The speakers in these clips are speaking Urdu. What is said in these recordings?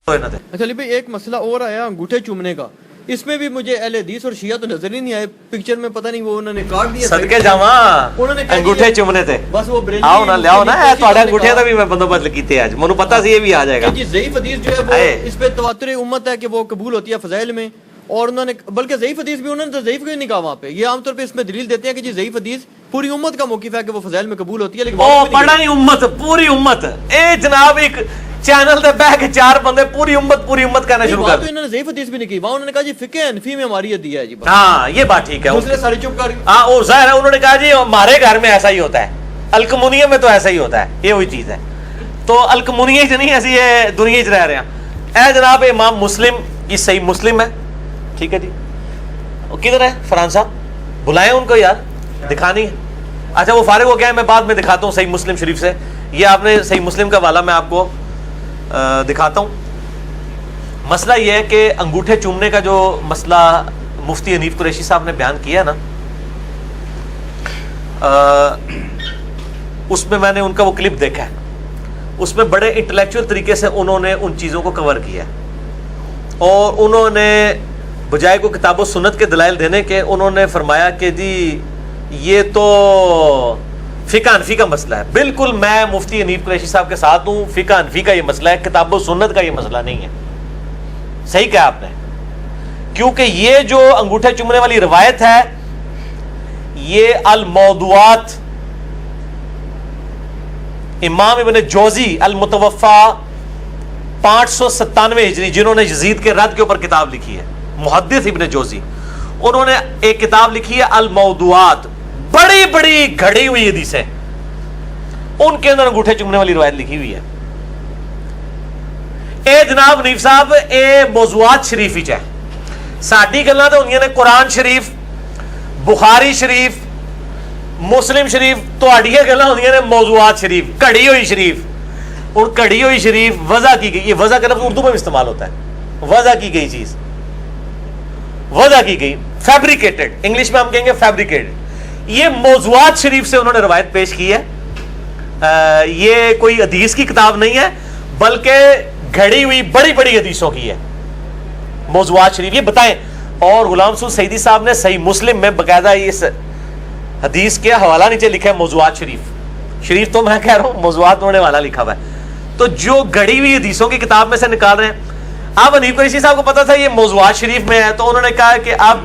اچھا علی بھائی ایک مسئلہ اور آیا انگوٹھے چومنے کا، اس میں بھی مجھے اہل حدیث اور شیعہ تو نظر ہی نہیں آئے پکچر میں، پتہ نہیں وہ انہوں نے کاٹ دیا صدقے جاواں انگوٹھے چومنے تے بس وہ بریلوی آؤ نا لیاؤ نا تہاڈے انگوٹھے دا بھی میں بندوبست کیتے اج مینوں پتہ سی یہ بھی آ جائے گا جی ضعیف حدیث جو ہے وہ اس پہ تواتر امت ہے کہ وہ قبول ہوتی ہے فضائل میں، اور انہوں نے بلکہ ضعیف حدیث بھی انہوں نے تو ضعیف کیوں نہیں کہا وہاں پہ، یہ عام طور پہ اس میں دلیل دیتے ہیں کہ جی ضعیف حدیث پوری امت کا موقف ہے کہ وہ فضائل میں قبول ہوتی ہے، لیکن او بڑا ہی امت پوری امت اے جناب ایک چینل تے بیٹھ کے چار بندے پوری امت کہنا شروع کر تو انہوں نے ضعیف حدیث بھی نہیں کی، وہاں انہوں نے کہا جی فقہ حنفی میں ہماری یہ دیا ہے جی، ہاں یہ بات ٹھیک ہے، دوسرے سارے چپ کر ہاں وہ ظاہر ہے انہوں نے کہا جی ہمارے گھر میں ایسا ہی ہوتا ہے، الکمونیہ میں تو ایسا ہی ہوتا ہے، یہ وہی چیز ہے، تو الکمونیہ ہی نہیں ایسی ہے دنیا ہی رہ رہے ہیں۔ اے جناب امام مسلم یہ صحیح مسلم ہے، ٹھیک ہے جی، کدھر ہے فرحان صاحب بلائیں ان کو یار، دکھانی ہے، اچھا وہ فارغ ہو گیا ہے، میں بعد میں دکھاتا ہوں صحیح مسلم شریف سے، یہ آپ نے صحیح مسلم کا والا میں آپ کو دکھاتا ہوں۔ مسئلہ یہ ہے کہ انگوٹھے چومنے کا جو مسئلہ مفتی حنیف قریشی صاحب نے بیان کیا نا، اس میں نے ان کا وہ کلپ دیکھا ہے، اس میں بڑے انٹلیکچوئل طریقے سے انہوں نے ان چیزوں کو کور کیا ہے، اور انہوں نے بجائے کو کتاب و سنت کے دلائل دینے کے انہوں نے فرمایا کہ جی یہ تو فقہ حنفی کا مسئلہ ہے۔ بالکل میں مفتی حنیف قریشی صاحب کے ساتھ ہوں، فقہ حنفی کا یہ مسئلہ ہے، کتاب و سنت کا یہ مسئلہ نہیں ہے، صحیح کہا آپ نے، کیونکہ یہ جو انگوٹھے چومنے والی روایت ہے یہ الموضوعات امام ابن جوزی المتوفا 597 ہجری جنہوں نے یزید کے رد کے اوپر کتاب لکھی ہے، محدث ابن جوزی، انہوں نے ایک کتاب لکھی ہے الموضوعات، بڑی بڑی گھڑی ہوئی حدیثیں، ان کے اندر انگوٹھے چومنے والی روایت لکھی ہوئی ہے۔ اے جناب حنیف صاحب اے موضوعات شریف ہی چاہے ساڈی گلاں تے ہوندیاں نے قرآن شریف، بخاری شریف، مسلم شریف، تہاڈیاں گلاں ہوندیاں نے موضوعات شریف، گھڑی ہوئی شریف۔ اور گھڑی ہوئی شریف وضع کی گئی، یہ وضع کا لفظ اردو میں بھی استعمال ہوتا ہے، وضع کی گئی چیز، وضع کی گئی، فیبریکیٹڈ، انگلش میں ہم کہیں گے فیبریکیٹڈ، یہ موضوعات شریف سے انہوں نے روایت پیش کی ہے۔ یہ کوئی حدیث کی کتاب نہیں ہے بلکہ گھڑی ہوئی بڑی بڑی حدیثوں کی ہے موضوعات شریف، یہ بتائیں۔ اور غلام سعود سعیدی صاحب نے صحیح مسلم میں باقاعدہ اس حدیث کے حوالہ نیچے لکھا ہے موضوعات شریف تو میں کہہ رہا ہوں موضوعات انہوں نے حوالہ لکھا ہوا ہے، تو جو گھڑی ہوئی حدیثوں کی کتاب میں سے نکال رہے ہیں۔ اب حنیف قریشی صاحب کو پتا تھا یہ موضوعات شریف میں ہے، تو انہوں نے کہا کہ اب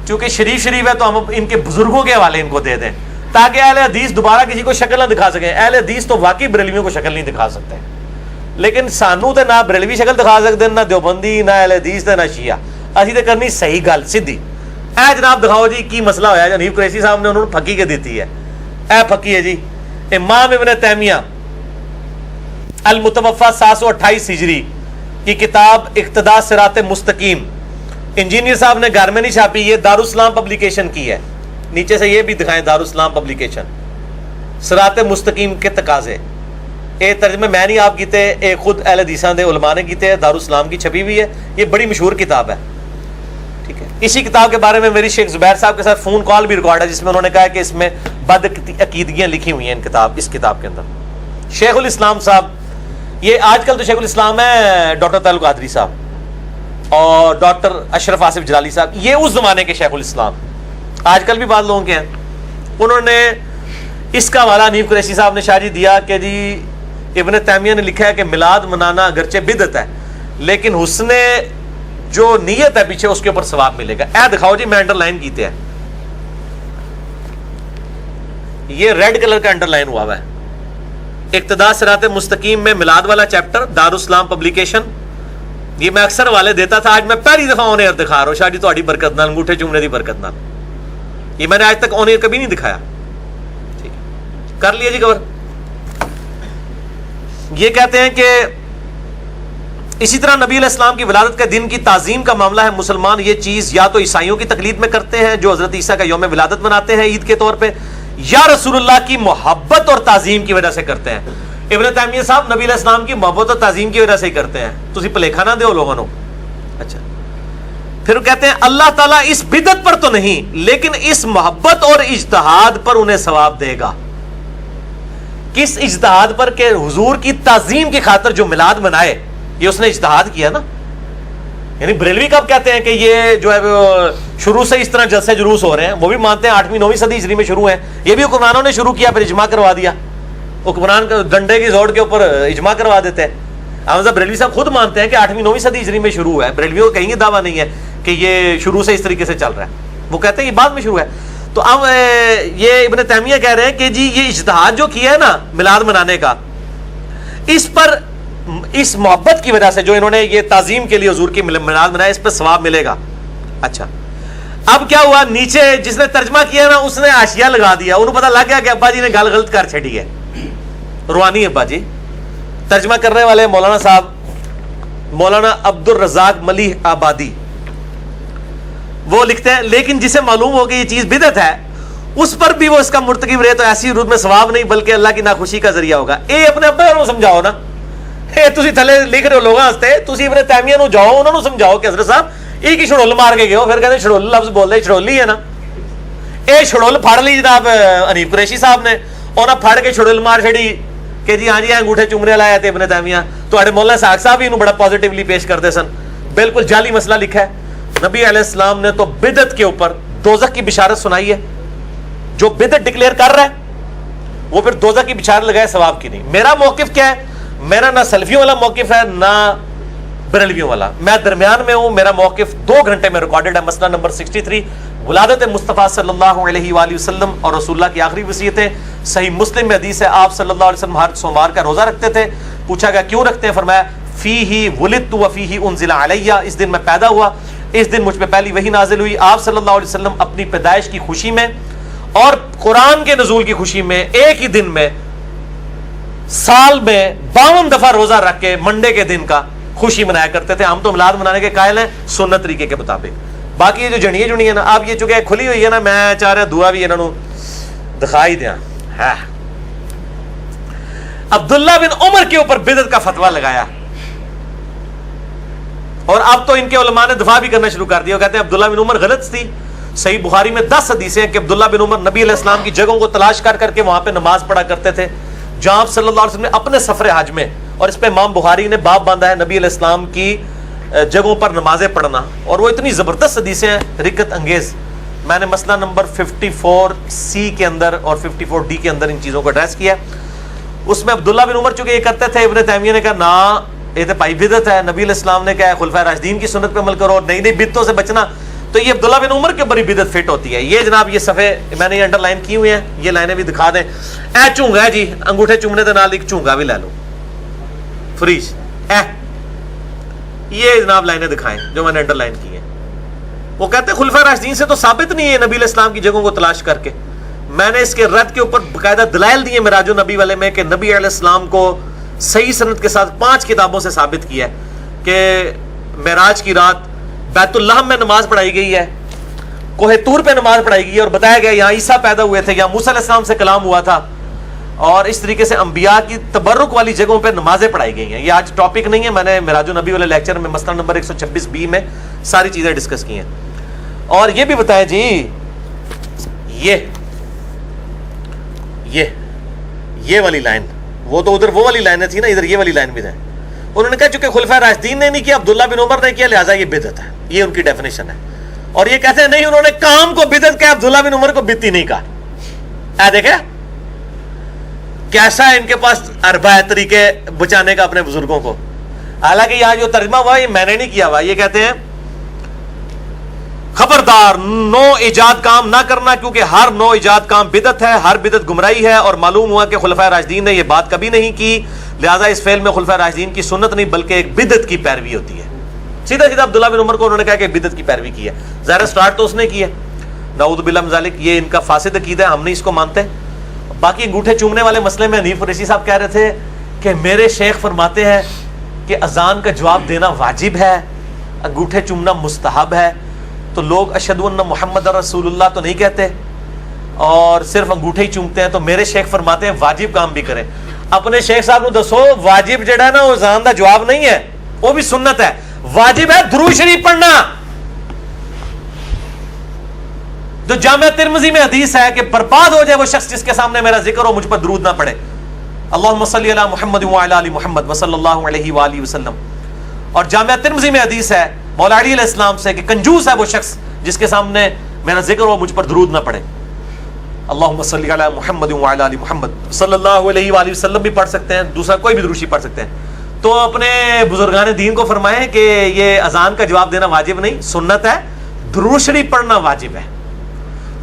چونکہ شریف ہے تو ہم ان کے بزرگوں کے حوالے ان کو دے دیں تاکہ اہل حدیث دوبارہ کسی کو شکل نہ دکھا سکیں۔ اہل حدیث تو واقعی بریلویوں کو شکل نہیں دکھا سکتے، لیکن سانو تے نہ بریلوی شکل دکھا سکتے، نہ دیوبندی، نہ اہل حدیث تے نہ شیعہ، اسی تے کرنی صحیح گل سیدھی۔ اے جناب دکھاؤ جی کی مسئلہ ہویا ہے، حنیف قریشی صاحب نے انہوں نے پھکی کے دیتی ہے، اے پھکی ہے جی امام ابن تیمیہ المتوفا 728 ہجری کی کتاب اقتداء صراط مستقیم، انجینئر صاحب نے گھر میں نہیں چھاپی، یہ دارالاسلام پبلیکیشن کی ہے، نیچے سے یہ بھی دکھائیں دارالاسلام پبلیکیشن، صراط مستقیم کے تقاضے، اے ترجمے میں نہیں آپ کیتے، اے خود اہل حدیثاں دے علماء نے کیتے، دارالاسلام کی چھپی ہوئی ہے، یہ بڑی مشہور کتاب ہے، ٹھیک ہے۔ اسی کتاب کے بارے میں میری شیخ زبیر صاحب کے ساتھ فون کال بھی ریکارڈ ہے جس میں انہوں نے کہا کہ اس میں بد عقیدگیاں لکھی ہوئی ہیں اس کتاب کے اندر۔ شیخ الاسلام صاحب، یہ آج کل تو شیخ الاسلام ہے ڈاکٹر طاہر القادری صاحب اور ڈاکٹر اشرف آصف جلالی صاحب، یہ اس زمانے کے شیخ الاسلام، آج کل بھی بعض لوگوں کے ہیں، انہوں نے اس کا حوالہ حنیف قریشی صاحب نے شاہ جی دیا کہ جی ابن تیمیہ نے لکھا ہے کہ میلاد منانا اگرچہ بدعت ہے لیکن حسن جو نیت ہے پیچھے اس کے اوپر ثواب ملے گا۔ اے دکھاؤ جی میں انڈر لائن کیتے ہیں، یہ ریڈ کلر کا انڈر لائن ہوا ہے، اقتداء صراط مستقیم میں میلاد والا چیپٹر، دارالاسلام پبلیکیشن، یہ میں اکثر والے دیتا تھا، آج میں پہلی دفعہ آن ایئر دکھا رہا ہوں، شاہ جی تہاڈی برکت نال، انگوٹھے چومنے دی برکت نال، یہ میں نے آج تک آن ایئر کبھی نہیں دکھایا، ٹھیک کر لیا جی کور۔ یہ کہتے ہیں کہ اسی طرح نبی علیہ السلام کی ولادت کے دن کی تعظیم کا معاملہ ہے، مسلمان یہ چیز یا تو عیسائیوں کی تقلید میں کرتے ہیں جو حضرت عیسیٰ کا یوم ولادت مناتے ہیں عید کے طور پہ، یا رسول اللہ کی محبت اور تعظیم کی وجہ سے کرتے ہیں۔ ابن تیمیہ صاحب نبی علیہ السلام کی محبت اور تعظیم کی وجہ سے ہی کرتے ہیں، تسی بھلیکھا نہ دیو لوگوں نو۔ اچھا پھر وہ کہتے ہیں اللہ تعالیٰ اس بدعت پر تو نہیں لیکن اس محبت اور اجتہاد پر انہیں ثواب دے گا۔ کس اجتہاد پر کہ حضور کی تعظیم کی خاطر جو میلاد منائے یہ اس نے اجتہاد کیا نا. یعنی بریلوی کب کہتے ہیں کہ یہ جو ہے شروع سے اس طرح جلسے جلوس ہو رہے ہیں؟ وہ بھی مانتے ہیں 8ویں 9ویں صدی ہجری میں شروع ہیں. یہ بھی حکمرانوں نے شروع کیا، پھر اجماع کروا دیا. حکمران ڈنڈے کی زوڑ کے اوپر اجماع کروا دیتے ہیں. احمد بریلوی صاحب خود مانتے ہیں کہ 8ویں 9ویں صدی ہجری میں شروع ہے. بریلویوں کا کہیں گے دعویٰ نہیں ہے کہ یہ شروع سے اس طریقے سے چل رہا ہے. وہ کہتے ہیں یہ بعد میں شروع ہے. تو اب یہ ابن تیمیہ کہہ رہے ہیں کہ جی یہ اجتہاد جو کیا ہے نا میلاد منانے کا، اس پر اس محبت کی وجہ سے جو انہوں نے یہ تعظیم کے لیے حضور کی میلاد منایا، اس پہ ثواب ملے گا. اچھا اب کیا ہوا، نیچے جس نے ترجمہ کیا نا اس نے حاشیہ لگا دیا. انہوں پتہ لگ گیا کہ ابا جی نے گل غلط کر چھڑی ہے. روحانی ابا جی ترجمہ کرنے والے مولانا صاحب مولانا عبد الرزاق ملیح آبادی، وہ لکھتے ہیں لیکن جسے معلوم ہو کہ یہ چیز بدعت ہے اس پر بھی وہ اس کا مرتکب رہے تو ایسی روح میں ثواب نہیں بلکہ اللہ کی ناخوشی کا ذریعہ ہوگا. اے اپنے ابا کو سمجھاؤ نا، اے تسی تھلے لکھ رہے ہو لوگاں واسطے، تسی ابن تیمیہ نو جاؤ انہاں نو سمجھاؤ کہ حضرت صاحب ایک ہی چھڑول مار کے گئے ہو، پھر کہتے ہیں چھڑول لفظ بول دے، چھڑول ہی ہے نا. اے چھڑول پھڑ لی جناب حنیف قریشی صاحب نے، انہاں پھڑ کے چھڑول مار چھڑی کہ جی ہاں جی انگوٹھے چومنے لایا تے ابن تیمیہ. تواڈے مولانا اسحاق صاحب بھی انہوں بڑا پازیٹیولی پیش کرتے سن. بالکل جعلی مسئلہ لکھا ہے. نبی علیہ السلام نے تو بدعت کے اوپر دوزخ کی بشارت سنائی ہے. جو بدعت ڈکلیئر کر رہا ہے وہ پھر دوزخ کی بشارت لگائے، ثواب کی نہیں. میرا موقف کیا ہے؟ میرا نہ سلفیوں والا موقف ہے نہ بریلویوں والا، میں درمیان میں ہوں. میرا موقف 2 گھنٹے میں ریکارڈڈ ہے. مسئلہ نمبر 63 ولادت مصطفیٰ صلی اللہ علیہ وآلہ وسلم اور رسول اللہ کی آخری وصیتیں. صحیح مسلم میں حدیث ہے آپ صلی اللہ علیہ وسلم ہر سوموار کا روزہ رکھتے تھے. پوچھا گیا کیوں رکھتے ہیں؟ فرمایا فیہ ولدت وفیہ انزل علیہ، اس دن میں پیدا ہوا، اس دن مجھ پہ پہلی وحی نازل ہوئی. آپ صلی اللہ علیہ وسلم اپنی پیدائش کی خوشی میں اور قرآن کے نزول کی خوشی میں ایک ہی دن میں سال میں 52 دفعہ روزہ رکھ کے منڈے کے دن کا خوشی منایا کرتے تھے. ہم تو میلاد منانے کے قائل ہیں سنت طریقے کے مطابق. باقی یہ جو جنیے جنی ہے نا، اب یہ چونکہ کھلی ہوئی ہے نا، میں چاہ رہا دعا بھی انہوں دکھائی دیا. عبداللہ بن عمر کے اوپر بدعت کا فتویٰ لگایا اور اب تو ان کے علماء نے دفاع بھی کرنا شروع کر دیا. وہ کہتے ہیں عبداللہ بن عمر غلط تھی. صحیح بخاری میں 10 حدیثیں ہیں کہ عبداللہ بن عمر نبی علیہ السلام کی جگہوں کو تلاش کر کر کے وہاں پہ نماز پڑھا کرتے تھے جہاں آپ صلی اللہ علیہ وسلم نے اپنے سفر حج میں، اور اس پہ امام بخاری نے باب باندھا ہے نبی علیہ السلام کی جگہوں پر نمازیں پڑھنا. اور وہ اتنی زبردست حدیثیں ہیں رکت انگیز. میں نے مسئلہ نمبر 54C کے اندر اور 54D کے اندر ان چیزوں کو ایڈریس کیا. اس میں عبداللہ بن عمر چونکہ یہ کرتے تھے، ابن تیمیہ نے کہا نا یہ تو بھائی بدعت ہے. نبی علیہ السلام نے کہا خلفائے راشدین کی سنت پہ عمل کرو، نئی نئی بدعتوں سے بچنا. تو یہ عبداللہ بن عمر کے اوپر ہی بدعت فٹ ہوتی ہے. یہ جناب یہ صفحے میں نے یہ انڈر لائن کی ہوئی ہیں، یہ لائنیں بھی دکھا دیں. اے چونگا ہے جی، انگوٹھے چومنے کے نال ایک چونگا بھی لے لو فریج. یہ جناب لائنیں دکھائیں جو میں نے انڈر لائن کی ہیں. وہ کہتے ہیں خلفائے راشدین سے تو ثابت نہیں ہے نبی علیہ السلام کی جگہوں کو تلاش کر کے. میں نے اس کے رد کے اوپر باقاعدہ دلائل دیے معراج النبی والے میں کہ نبی علیہ السلام کو صحیح سند کے ساتھ 5 کتابوں سے ثابت کیا ہے کہ معراج کی رات بیت اللحم میں نماز پڑھائی گئی ہے، کوہ طور پہ نماز پڑھائی گئی ہے، اور بتایا گیا یہاں عیسیٰ پیدا ہوئے تھے، یہاں موسیٰ علیہ السلام سے کلام ہوا تھا. اور اس طریقے سے انبیاء کی تبرک والی جگہوں پہ نمازیں پڑھائی گئی ہیں. یہ آج ٹاپک نہیں ہے، میں نے معراج النبی والے لیکچر میں مسئلہ نمبر 126B میں ساری چیزیں ڈسکس کی ہیں. اور یہ بھی بتایا جی یہ والی لائن، وہ تو ادھر وہ والی لائنیں تھی نا، ادھر یہ والی لائن بھی ہے. انہوں نے کہا چونکہ خلفائے راشدین نے نہیں کیا، عبداللہ بن عمر نے کیا، لہٰذا یہ بدعت ہے. یہ ان کی ڈیفینیشن ہے. اور یہ کہتے ہیں نہیں، انہوں نے کام کو بدعت کہا، عبداللہ بن عمر کو بدعتی نہیں کہا. دیکھیں کیسا ہے ان کے پاس اربع طریقے بچانے کا اپنے بزرگوں کو. حالانکہ یہاں جو ترجمہ ہوا یہ میں نے نہیں کیا ہوا. یہ کہتے ہیں خبردار نو ایجاد کام نہ کرنا، کیونکہ ہر نو ایجاد کام بدعت ہے، ہر بدعت گمراہی ہے. اور معلوم ہوا کہ خلفائے راشدین نے یہ بات کبھی نہیں کی، لہذا اس فعل میں خلفائے راشدین کی سنت نہیں بلکہ ایک بدعت کی پیروی ہوتی ہے. سیدھا سیدھا عبداللہ بن عمر کو انہوں نے کہا کہ بدعت کی پیروی کی ہے. ظاہر سٹارٹ تو اس نے کی ہے، نعوذ باللہ من ذالک. یہ ان کا فاسد عقیدہ ہے، ہم نہیں اس کو مانتے. باقی انگوٹھے چومنے والے مسئلے میں حنیف قریشی صاحب کہہ رہے تھے کہ میرے شیخ فرماتے ہیں کہ اذان کا جواب دینا واجب ہے، انگوٹھے چومنا مستحب ہے. تو لوگ اشہد ان محمد رسول اللہ تو نہیں کہتے اور صرف انگوٹھے ہی چومتے ہیں. تو میرے شیخ فرماتے ہیں واجب کام بھی کریں. اپنے شیخ صاحب کو دسو واجب جڑا ہے نا وہ اذان دا جواب نہیں ہے، وہ بھی سنت ہے. واجب ہے درود شریف پڑھنا. جو جامعہ ترمذی میں حدیث ہے کہ برباد ہو جائے وہ شخص جس کے سامنے میرا ذکر ہو مجھ پر درود نہ پڑھے. اللہم صلی علی محمد وعلی آل محمد وصلی اللہ علیہ وآلہ وسلم. اور جامعہ ترمذی میں حدیث ہے مولا علی علیہ السلام سے کہ کنجوس ہے وہ شخص جس کے سامنے میرا ذکر ہو مجھ پر درود نہ پڑے. اللہم صلی علی محمد وعلی آل محمد صلی اللہ علیہ وآلہ وسلم بھی پڑھ سکتے ہیں, دوسرا کوئی بھی دروشی پڑھ سکتے ہیں. تو اپنے بزرگان دین کو فرمائیں کہ یہ اذان کا جواب دینا واجب نہیں, سنت ہے, درود شریف پڑھنا واجب ہے.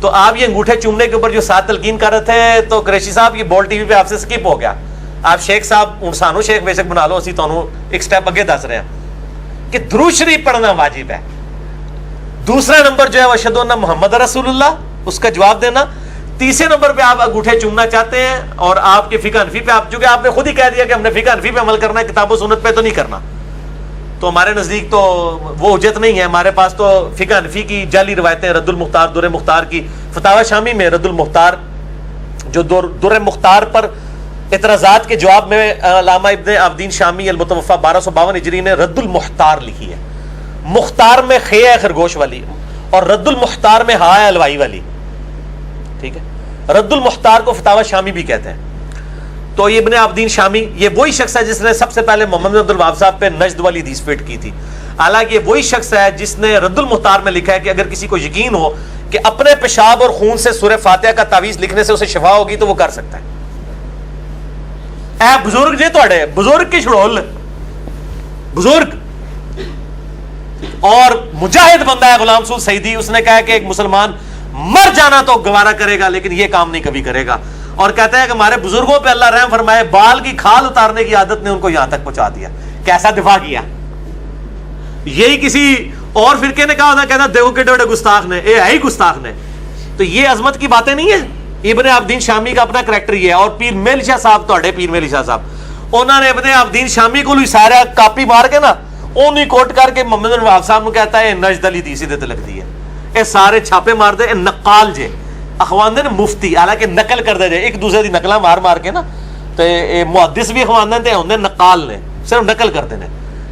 تو آپ یہ انگوٹھے چومنے کے اوپر جو ساتھ تلقین کر رہے تھے تو قریشی صاحب یہ بول ٹی وی پہ آپ سے سکپ ہو گیا. آپ شیخ صاحب سانو شیخ بے شک بنا لو, اسی تانوں ایک سٹیپ اگے دس رہے ہیں کہ درود شریف پڑھنا واجب ہے. دوسرا نمبر جو ہے وہ اشہدو ان محمد رسول اللہ, اس کا جواب دینا. تیسرے نمبر پہ آپ انگوٹھے چومنا چاہتے ہیں اور آپ کے فقہ حنفی پہ, آپ چونکہ آپ نے خود ہی کہہ دیا کہ ہم نے فقہ حنفی پہ عمل کرنا ہے, کتاب و سنت پہ تو نہیں کرنا, تو ہمارے نزدیک تو وہ حجت نہیں ہے. ہمارے پاس تو فقہ حنفی کی جعلی روایتیں, رد المختار در مختار کی, فتاوی شامی میں رد المختار جو در مختار پر اعتراضات کے جواب میں علامہ ابن عابدین شامی المتوفا 1252 ہجری نے رد المختار لکھی ہے. مختار میں خے ہے خرگوش والی, اور رد المختار میں ہا ہے الوائی والی. ٹھیک ہے, رد المختار کو فتاوی شامی بھی کہتے ہیں. تو یہ ابن عابدین شامی یہ وہی شخص ہے جس نے سب سے پہلے محمد عبد الوہاب صاحب پہ نجد والی حدیث فٹ کی تھی. حالانکہ یہ وہی شخص ہے جس نے رد المختار میں لکھا ہے کہ اگر کسی کو یقین ہو کہ اپنے پیشاب اور خون سے سورہ فاتحہ کا تعویذ لکھنے سے اسے شفا ہوگی تو وہ کر سکتا ہے. اے بزرگ جی تھوڑے بزرگ کی چھڑول بزرگ اور مجاہد بندہ ہے غلام سعود سعیدی, اس نے کہا کہ ایک مسلمان مر جانا تو گوارا کرے گا لیکن یہ کام نہیں کبھی کرے گا. اور کہتا ہے کہ ہمارے بزرگوں پہ اللہ رحم فرمائے, بال کی کھال اتارنے کی عادت نے ان کو یہاں تک پہنچا دیا. کیسا دفاع کیا. یہی کسی اور فرقے نے کہا ہوتا, کہتا دیکھو کڈے بڑے گستاخ نے, اے ہے ہی گستاخ نے. تو یہ عظمت کی باتیں نہیں ہیں. ابن عابدین شامی کا اپنا کریکٹر یہ ہے. اور پیر میل شاہ صاحب, توڑے پیر میل شاہ صاحب, انہوں نے ابن عابدین شامی کو سارا کاپی مار کے نا اونی کوٹ کر کے محمد بن وہاب صاحب کو کہتا ہے نجد علی دیسی دے لگ دی ہے. اے سارے چھاپے مار دے, اے نقال جے اخوان دے مفتی, حالانکہ نقل کر دے جائے ایک دوسرے دی نقلاں مار مار کے نا, تو اے محدث بھی اخوان دے ہوندے نقال نے, صرف نقل کرتے ہیں.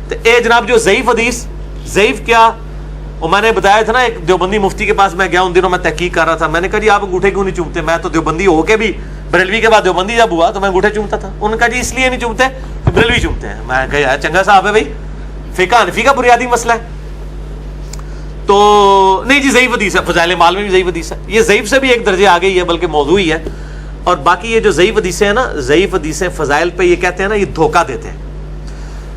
تو اے جناب جو ضعیف حدیث, ضعیف کیا وہ میں نے بتایا تھا نا, ایک دیوبندی مفتی کے پاس میں گیا ان دنوں, میں تحقیق کر رہا تھا. میں نے کہا جی آپ انگوٹھے کیوں نہیں چومتے؟ میں تو دیوبندی ہو کے بھی بریلوی کے بعد دیوبندی جب ہوا تو میں انگوٹھے چومتا تھا. انہوں نے کہا جی اس لیے نہیں چومتے بریلوی چومتے ہیں. میں کہا یار چنگا صاحب ہے بھائی, فقہ حنفی کا بنیادی مسئلہ ہے. تو نہیں جی ضعیف حدیث ہے, فضائل مال میں بھی ضعیف حدیث ہے. یہ ضعیف سے بھی ایک درجے آ گئی ہے, بلکہ موضوع ہی ہے. اور باقی یہ جو ضعیف حدیثیں ہیں نا, ضعیف حدیثیں فضائل پہ یہ کہتے ہیں نا, یہ دھوکہ دیتے ہیں.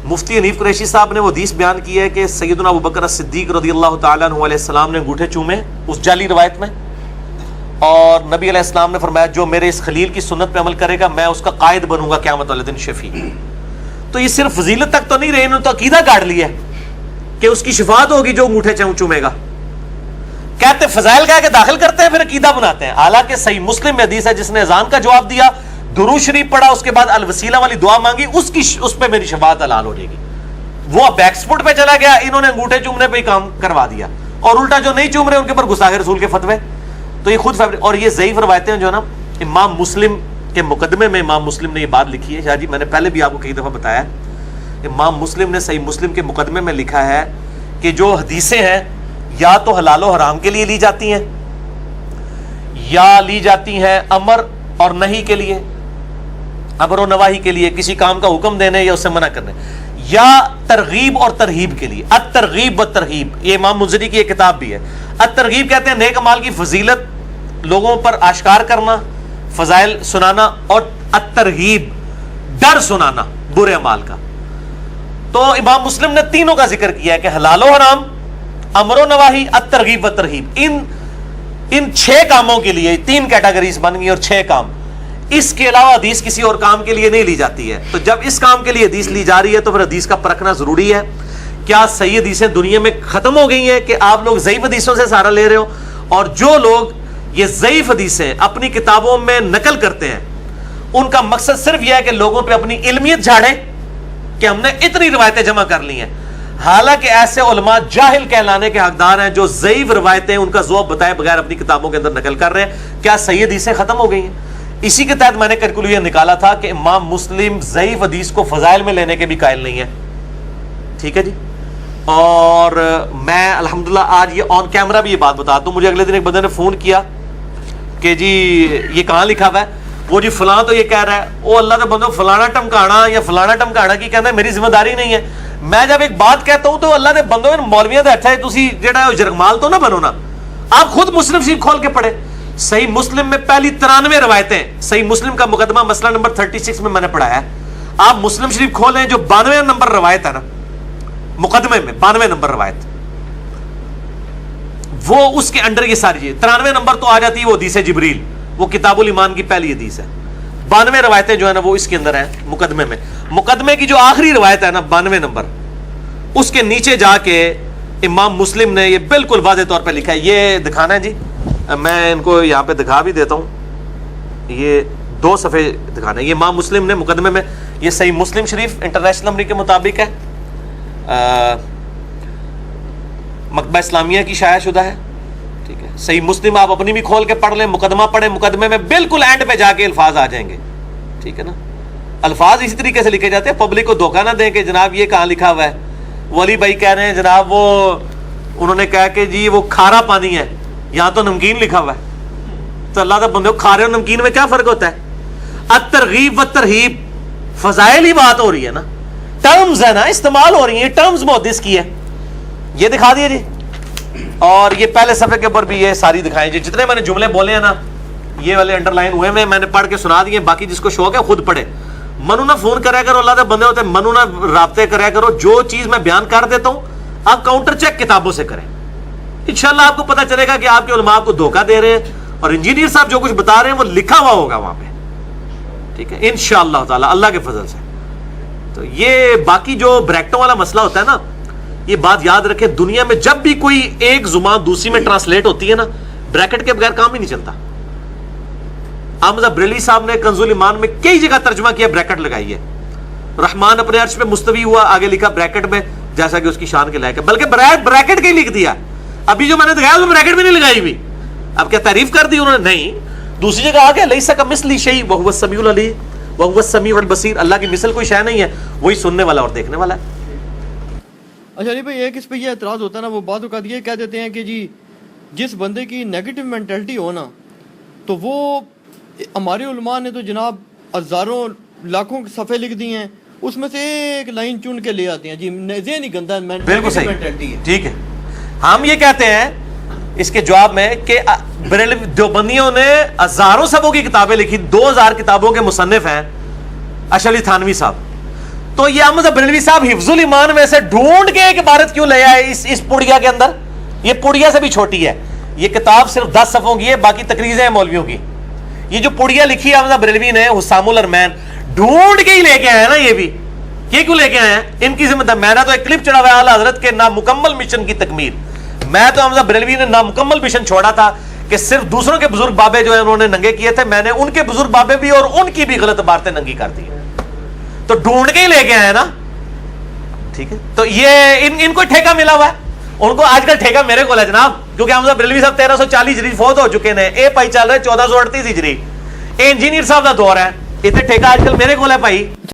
مفتی حنیف قریشی صاحب نے وہ حدیث بیان کی ہے کہ سیدنا ابوبکر صدیق رضی اللہ تعالیٰ عنہ علیہ السلام نے انگوٹھے چومے اس جعلی روایت میں, اور نبی علیہ السلام نے فرمایا جو میرے اس خلیل کی سنت پہ عمل کرے گا میں اس کا قائد بنوں گا قیامت والے دن شفیع. تو یہ صرف فضیلت تک تو نہیں رہے, انہوں نے تو عقیدہ کاٹ لیا ہے کہ اس کی شفاعت ہوگی جو انگوٹھے چومے گا. کہتے فضائل کہہ کے داخل کرتے ہیں پھر عقیدہ بناتے ہیں. حالانکہ صحیح مسلم میں حدیث ہے جس نے اذان کا جواب دیا, درود شریف پڑھا, اس کے بعد الوسیلہ والی دعا مانگی, اس پہ میری شفاعت حلال ہو جائے گی. وہ بیک فٹ پہ چلا گیا, انہوں نے انگوٹھے چومنے پہ ہی کام کروا دیا, اور الٹا جو نہیں چوم رہے ان کے پر گستاخ رسول کے فتوے. تو یہ خود اور یہ ضعیف روایتیں جو ہے نا, امام مسلم کے مقدمے میں امام مسلم نے یہ بات لکھی ہے. شاہ جی میں نے پہلے بھی آپ کو کئی دفعہ بتایا ہے, امام مسلم نے صحیح مسلم کے مقدمے میں لکھا ہے کہ جو حدیثیں ہیں یا تو حلال و حرام کے لیے لی جاتی ہیں, یا لی جاتی ہیں امر اور نہیں کے لیے, امر و نواہی کے لیے, کسی کام کا حکم دینے یا اسے منع کرنے, یا ترغیب اور ترہیب کے لیے. الترغیب و ترہیب, یہ امام منذری کی ایک کتاب بھی ہے. الترغیب کہتے ہیں نیک اعمال کی فضیلت لوگوں پر آشکار کرنا, فضائل سنانا, اور الترہیب ڈر سنانا برے اعمال کا. تو امام مسلم نے تینوں کا ذکر کیا ہے کہ حلال و حرام, امر و نواہی, الترغیب و ترہیب. ان 6 کاموں کے لیے 3 کیٹیگریز بن گئی اور 6 کام. اس کے علاوہ حدیث کسی اور کام کے لیے نہیں لی جاتی ہے. تو جب اس کام کے لیے حدیث لی جا رہی ہے تو پھر حدیث کا پرکھنا ضروری ہے. کیا صحیح حدیثیں دنیا میں ختم ہو گئی ہیں کہ آپ لوگ ضعیف حدیثوں سے سہارا لے رہے ہو؟ اور جو لوگ یہ ضعیف حدیثیں اپنی کتابوں میں نقل کرتے ہیں ان کا مقصد صرف یہ ہے کہ لوگوں پہ اپنی علمیت جھاڑیں کہ ہم نے اتنی روایتیں جمع کر لی ہیں. حالانکہ ایسے علماء جاہل کہلانے کے حقدار ہیں جو ضعیف روایتیں ان کا ذوق بتائے بغیر اپنی کتابوں کے اندر نقل کر رہے ہیں. کیا صحیح حدیثیں ختم ہو گئی ہیں؟ اسی کے تحت میں نے کیلکولیشن نکالا تھا کہ امام مسلم ضعیف حدیث کو فضائل میں لینے کے بھی قائل نہیں ہے. ٹھیک ہے جی. اور میں الحمدللہ آج یہ آن کیمرہ بھی یہ بات بتاتا ہوں. مجھے اگلے دن ایک بندے نے فون کیا کہ جی یہ کہاں لکھا ہوا ہے, وہ جی فلاں تو یہ کہہ رہا ہے. وہ اللہ کے بندو فلانا ٹمکانا یا فلانا ٹمکانا کی کہنا ہے میری ذمہ داری نہیں ہے. میں جب ایک بات کہتا ہوں تو اللہ نے بندوں میں مولویاں دا اچھا ہے تسی جڑا ہے جرگمال تو نہ بنو نا. آپ خود مسلم شریف کھول کے پڑھے. صحیح مسلم میں پہلی 93 روایتیں, صحیح مسلم کا مقدمہ مسئلہ نمبر 36 میں نے پڑھایا ہے. آپ مسلم شریف کھولیں جو 92 نمبر روایت ہے نا مقدمے میں, 92 نمبر روایت, وہ اس کے اندر یہ ساری چیز. 93 نمبر تو آ جاتی ہے وہ حدیث جبریل, وہ کتاب الایمان کی پہلی حدیث ہے. 92 روایتیں جو ہے نا وہ اس کے اندر ہیں مقدمے میں. مقدمے کی جو آخری روایت ہے نا 92 نمبر, اس کے نیچے جا کے امام مسلم نے یہ بالکل واضح طور پہ لکھا ہے. یہ دکھانا ہے جی, میں ان کو یہاں پہ دکھا بھی دیتا ہوں. یہ 2 صفحے دکھانا ہے. یہ امام مسلم نے مقدمے میں, یہ صحیح مسلم شریف انٹرنیشنل نمبر کے مطابق ہے, مکتبہ اسلامیہ کی شائع شدہ ہے. ٹھیک ہے, صحیح مسلم آپ اپنی بھی کھول کے پڑھ لیں, مقدمہ پڑھیں, مقدمے میں بالکل اینڈ پہ جا کے الفاظ آ جائیں گے. ٹھیک ہے نا, الفاظ اسی طریقے سے لکھے جاتے ہیں. پبلک کو دھوکہ نہ دیں کہ جناب یہ کہاں لکھا ہوا ہے. ولی بھائی کہہ رہے ہیں جناب وہ انہوں نے کہا کہ جی وہ کھارا پانی ہے, یہاں تو نمکین لکھا ہوا ہے. تو اللہ کا بندے, کھارے اور نمکین میں کیا فرق ہوتا ہے؟ الترغیب و ترہیب فضائل ہی بات ہو رہی ہے نا, ٹرمز ہے نا, استعمال ہو رہی ہیں ٹرمز محدث کی ہے. یہ دکھا دیے جی, اور یہ پہلے صفحے کے اوپر بھی یہ ساری دکھائیں جی. جتنے میں نے جملے بولے ہیں نا یہ والے انڈر لائن ہوئے میں نے پڑھ کے سنا دیے. باقی جس کو شوق ہے خود پڑھے. منو نہ فون کریا کرو, اللہ کے بندے ہوتے ہیں, منو نہ رابطے کریا کرو. جو چیز میں بیان کر دیتا ہوں آپ کاؤنٹر چیک کتابوں سے کریں, انشاءاللہ آپ کو پتہ چلے گا کہ آپ کے علماء کو دھوکہ دے رہے ہیں, اور انجینئر صاحب جو کچھ بتا رہے ہیں وہ لکھا ہوا ہوگا وہاں پہ. ٹھیک ہے, انشاءاللہ تعالی اللہ کے فضل سے. تو یہ باقی جو بریکٹوں والا مسئلہ ہوتا ہے نا, یہ بات یاد رکھیں, دنیا میں جب بھی کوئی ایک زبان دوسری میں ٹرانسلیٹ ہوتی ہے نا, بریکٹ کے بغیر کام ہی نہیں چلتا. احمد بریلوی صاحب نے کنز الایمان میں کئی جگہ ترجمہ کیا, بریکٹ لگائی ہے. رحمان اپنے عرش پہ مستوی ہوا, آگے لکھا بریکٹ میں جیسا کہ اس کی شان کے لائق ہے, بلکہ بریکٹ کے ہی لکھ دیا. ابھی جو میں نے دکھایا وہ بریکٹ میں نہیں لگائی ہوئی. اب کیا تعریف کر دی انہوں نے؟ نہیں. دوسری جگہ آگے لیس کمثلہ شیء وہو السمیع العلیم وہو السمیع البصیر, اللہ کی مثل کوئی شے نہیں ہے, وہی سننے والا اور دیکھنے والا ہے. اچھا علی بھائی, ایک اس پہ یہ اعتراض ہوتا ہے نا, وہ بعض اوقات یہ کہہ دیتے ہیں کہ جی جس بندے کی نیگیٹو مینٹلٹی ہو نا, تو وہ ہمارے علماء نے تو جناب ہزاروں لاکھوں صفحے لکھ دی ہیں, اس میں سے ایک لائن چن کے لے آتے ہیں جی ذہنی گندا بالکل صحیح مینٹلٹی ہے. ٹھیک ہے, ہم یہ کہتے ہیں اس کے جواب میں کہ دیوبندیوں نے ہزاروں صفحوں کی کتابیں لکھی, 2000 کتابوں کے مصنف ہیں اشرف علی تھانوی صاحب. تو یہ احمد بریلوی صاحب حفظ الایمان میں سے ڈھونڈ کے ایک عبارت کیوں لے آئے اس پڑیا کے اندر؟ یہ پڑیا سے بھی چھوٹی ہے, یہ کتاب صرف 10 صفحوں کی ہے, باقی تقریریں ہیں مولویوں کی. یہ جو پڑیا لکھی ہے احمد بریلوی نے, حسام الارمین, ڈھونڈ کے ہی لے کے آئے نا. یہ بھی یہ کیوں لے کے آئے ہیں؟ ان کی ذمہ دار. میں نے تو ایک کلپ چڑھا ہوا ہے اعلیٰ حضرت کے نامکمل مشن کی تکمیل. میں تو احمد بریلوی نے نامکمل مشن چھوڑا تھا کہ صرف دوسروں کے بزرگ بابے جو ہیں انہوں نے ننگے کیے تھے, میں نے ان کے بزرگ بابے بھی اور ان کی بھی غلط باتیں ننگی کر دی. تو ڈھونڈ کے ہی لے کے آئے نا. ٹھیک ہے, تو یہ ان کو ٹھیکہ ملا ہوا ہے. ان کو آج کل ٹھیکہ میرے کو ہے جناب, کیونکہ احمد بریلوی صاحب 1340 ہجری فوت ہو چکے ہیں, اے پائی چل رہے 1438 ہجری, اے انجینئر صاحب کا دور ہے, اتنے ٹھیکہ آج کل میرے کو ہے بھائی.